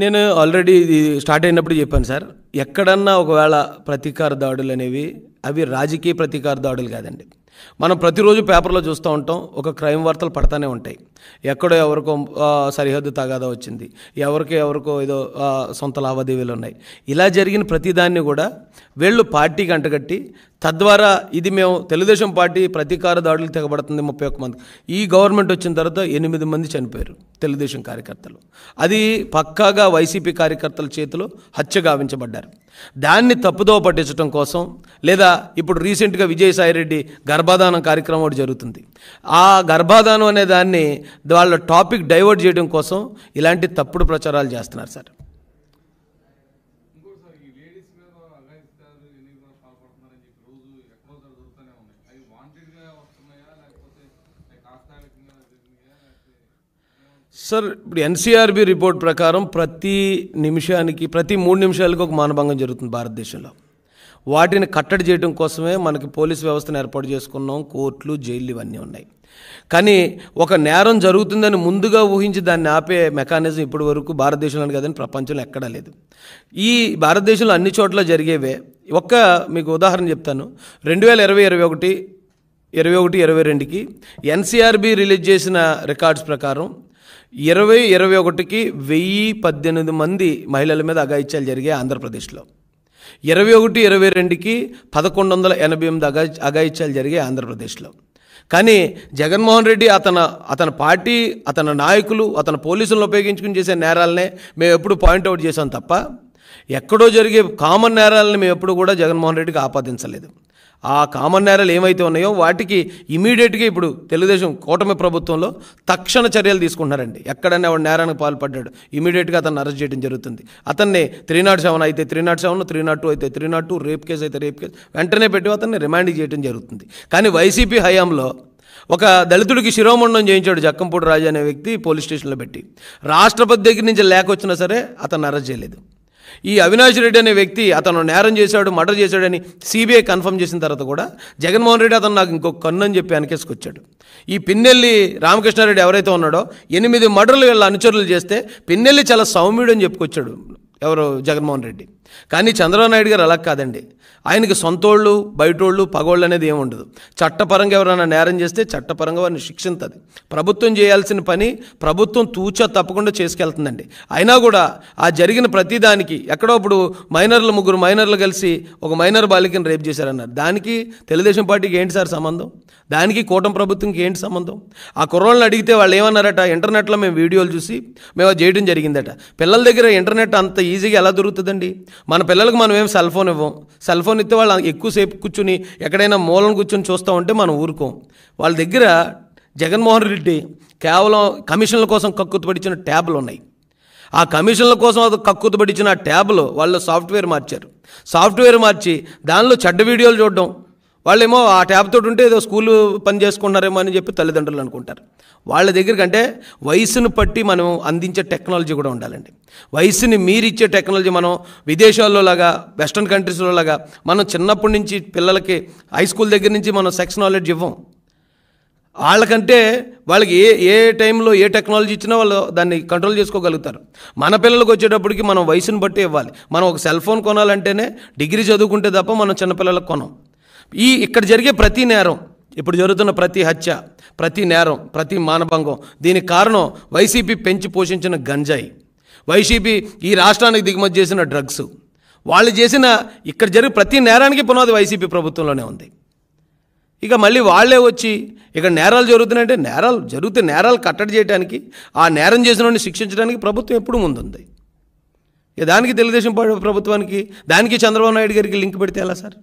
నేను ఆల్రెడీ ఇది స్టార్ట్ అయినప్పుడు చెప్పాను సార్. ఎక్కడన్నా ఒకవేళ ప్రతీకార దాడులు అనేవి అవి రాజకీయ ప్రతీకార దాడులు కాదండి. మనం ప్రతిరోజు పేపర్లో చూస్తూ ఉంటాం, ఒక క్రైమ్ వార్తలు పడతానే ఉంటాయి. ఎక్కడో ఎవరికో సరిహద్దు తగాదా వచ్చింది, ఎవరికో ఏదో సొంత లావాదేవీలు ఉన్నాయి. ఇలా జరిగిన ప్రతిదాన్ని కూడా వీళ్ళు పార్టీకి అంటగట్టి, తద్వారా ఇది మేము తెలుగుదేశం పార్టీ ప్రతీకార దాడులు తెగబడుతుంది 31 మంది. ఈ గవర్నమెంట్ వచ్చిన తర్వాత 8 మంది చనిపోయారు తెలుగుదేశం కార్యకర్తలు. అది పక్కాగా వైసీపీ కార్యకర్తల చేతిలో హత్య గావించబడ్డారు. దాన్ని తప్పుదో పట్టించడం కోసం, లేదా ఇప్పుడు రీసెంట్గా విజయసాయిరెడ్డి గర్భాధానం కార్యక్రమం ఒకటి జరుగుతుంది. ఆ గర్భాధానం అనే దాన్ని వాళ్ళ టాపిక్ డైవర్ట్ చేయడం కోసం ఇలాంటి తప్పుడు ప్రచారాలు చేస్తున్నారు సార్. సార్, ఇప్పుడు ఎన్సీఆర్బీ రిపోర్ట్ ప్రకారం ప్రతి 3 నిమిషాలకు ఒక మానభంగం జరుగుతుంది భారతదేశంలో. వాటిని కట్టడి చేయడం కోసమే మనకి పోలీస్ వ్యవస్థను ఏర్పాటు చేసుకున్నాం, కోర్టులు, జైళ్ళు ఇవన్నీ ఉన్నాయి. కానీ ఒక నేరం జరుగుతుందని ముందుగా ఊహించి దాన్ని ఆపే మెకానిజం ఇప్పటి వరకు భారతదేశంలో కాదని ప్రపంచంలో ఎక్కడా లేదు. ఈ భారతదేశంలో అన్ని చోట్ల జరిగేవే. మీకు ఉదాహరణ చెప్తాను. 2020, 21, 22కి ఎన్సీఆర్బీ రిలీజ్ చేసిన రికార్డ్స్ ప్రకారం 2021కి 1018 మంది మహిళల మీద అఘాయిత్యాలు జరిగాయి ఆంధ్రప్రదేశ్లో. 21, 22కి 1188 అఘాయిత్యాలు జరిగాయి ఆంధ్రప్రదేశ్లో. కానీ జగన్మోహన్ రెడ్డి అతని పార్టీ, అతని నాయకులు, అతని పోలీసులను ఉపయోగించుకుని చేసే నేరాలనే మేము ఎప్పుడు పాయింట్అవుట్ చేసాం తప్ప, ఎక్కడో జరిగే కామన్ నేరాలని మేము ఎప్పుడు కూడా జగన్మోహన్ రెడ్డికి ఆపాదించలేదు. ఆ కామన్ నేరాలు ఏమైతే ఉన్నాయో వాటికి ఇమీడియట్గా ఇప్పుడు తెలుగుదేశం కూటమి ప్రభుత్వంలో తక్షణ చర్యలు తీసుకుంటున్నారండి. ఎక్కడైనా వాడు నేరానికి పాల్పడ్డాడు, ఇమీడియట్గా అతన్ని అరెస్ట్ చేయడం జరుగుతుంది. అతన్ని 307 అయితే 307, 302 అయితే 302, రేప్ కేసు అయితే రేప్ కేసు వెంటనే పెట్టి అతన్ని రిమాండ్ చేయడం జరుగుతుంది. కానీ వైసీపీ హయాంలో ఒక దళితుడికి శిరోమండం చేయించాడు జక్కంపూడి రాజు అనే వ్యక్తి పోలీస్ స్టేషన్లో పెట్టి. రాష్ట్రపతి దగ్గర నుంచి లేఖ వచ్చినా సరే అతన్ని అరెస్ట్ చేయలేదు. ఈ అవినాష్ రెడ్డి అనే వ్యక్తి అతను నేరం చేశాడు, మర్డర్ చేశాడని సిబిఐ కన్ఫర్మ్ చేసిన తర్వాత కూడా జగన్మోహన్ రెడ్డి అతను నాకు ఇంకొక కన్ను అని చెప్పి వెనకేసుకొచ్చాడు. ఈ పిన్నెల్లి రామకృష్ణారెడ్డి ఎవరైతే ఉన్నాడో 8 మర్డర్లు వీళ్ళ అనుచరులు చేస్తే పిన్నెల్లి చాలా సౌమ్యుడు అని చెప్పుకొచ్చాడు జగన్మోహన్ రెడ్డి. కానీ చంద్రబాబు నాయుడు గారు అలా కాదండి. ఆయనకి సొంతోళ్ళు, బయటోళ్ళు, పగోళ్ళు అనేది ఏమి ఉండదు. చట్టపరంగా ఎవరైనా నేరం చేస్తే చట్టపరంగా వారిని శిక్షించదు. ప్రభుత్వం చేయాల్సిన పని ప్రభుత్వం తూచా తప్పకుండా చేసుకెళ్తుందండి. అయినా కూడా ఆ జరిగిన ప్రతిదానికి ఎక్కడో ఇప్పుడు 3 మైనర్లు కలిసి ఒక మైనర్ బాలికను రేప్ చేశారన్నారు. దానికి తెలుగుదేశం పార్టీకి ఏంటి సార్ సంబంధం? దానికి కూటమి ప్రభుత్వంకి ఏంటి సంబంధం? ఆ కుర్రోళ్ళని అడిగితే వాళ్ళు ఏమన్నారట, ఇంటర్నెట్లో మేము వీడియోలు చూసి మేము అది చేయడం జరిగిందట. పిల్లల దగ్గర ఇంటర్నెట్ అంత ఈజీగా ఎలా దొరుకుతుందండి? మన పిల్లలకు మనం ఏం సెల్ ఫోన్ ఇవ్వం. సెల్ ఫోన్ ఇస్తే వాళ్ళు ఎక్కువసేపు కూర్చుని ఎక్కడైనా మూలను కూర్చొని చూస్తూ ఉంటే మనం ఊరుకోం. వాళ్ళ దగ్గర జగన్మోహన్ రెడ్డి కేవలం కమిషన్ల కోసం కక్కుతుపడిచిన ట్యాబ్లు ఉన్నాయి. ఆ కమిషన్ల కోసం కక్కుతుపడిచిన ఆ ట్యాబ్లో వాళ్ళు సాఫ్ట్వేర్ మార్చి దానిలో చెడ్డ వీడియోలు చూడడం. వాళ్ళేమో ఆ ట్యాబ్ తోటి ఉంటే ఏదో స్కూల్ పని చేసుకుంటున్నారేమో అని చెప్పి తల్లిదండ్రులు అనుకుంటారు. వాళ్ళ దగ్గర కంటే వయసును బట్టి మనం అందించే టెక్నాలజీ కూడా ఉండాలండి. వయసుని మీరిచ్చే టెక్నాలజీ మనం విదేశాల్లో లాగా, వెస్ట్రన్ కంట్రీస్లో లాగా మనం చిన్నప్పటి నుంచి పిల్లలకి హై స్కూల్ దగ్గర నుంచి మనం సెక్స్ నాలెడ్జ్ ఇవ్వం. వాళ్ళకంటే వాళ్ళకి ఏ టైంలో ఏ టెక్నాలజీ ఇచ్చినా వాళ్ళు దాన్ని కంట్రోల్ చేసుకోగలుగుతారు. మన పిల్లలకు వచ్చేటప్పటికి మనం వయసును బట్టి ఇవ్వాలి. మనం ఒక సెల్ ఫోన్ కొనాలంటేనే డిగ్రీ చదువుకుంటే తప్ప మనం చిన్నపిల్లలకు కొనం. ఇక్కడ జరిగే ప్రతి నేరం, ఇప్పుడు జరుగుతున్న ప్రతి హత్య, ప్రతి నేరం, ప్రతి మానభంగం, దీనికి కారణం వైసీపీ పెంచి పోషించిన గంజాయి, వైసీపీ ఈ రాష్ట్రానికి దిగుమతి చేసిన డ్రగ్స్, వాళ్ళు చేసిన ఇక్కడ జరిగే ప్రతి నేరానికి పునాది వైసీపీ ప్రభుత్వంలోనే ఉంది. ఇక మళ్ళీ వాళ్ళే వచ్చి ఇక్కడ నేరాలు జరుగుతున్నాయంటే నేరాలు కట్టడి చేయడానికి, ఆ నేరం చేసిన వాడిని శిక్షించడానికి ప్రభుత్వం ఎప్పుడు ముందుంది. దానికి తెలుగుదేశం ప్రభుత్వానికి, దానికి చంద్రబాబు నాయుడు గారికి లింక్ పెడితే ఎలా సార్?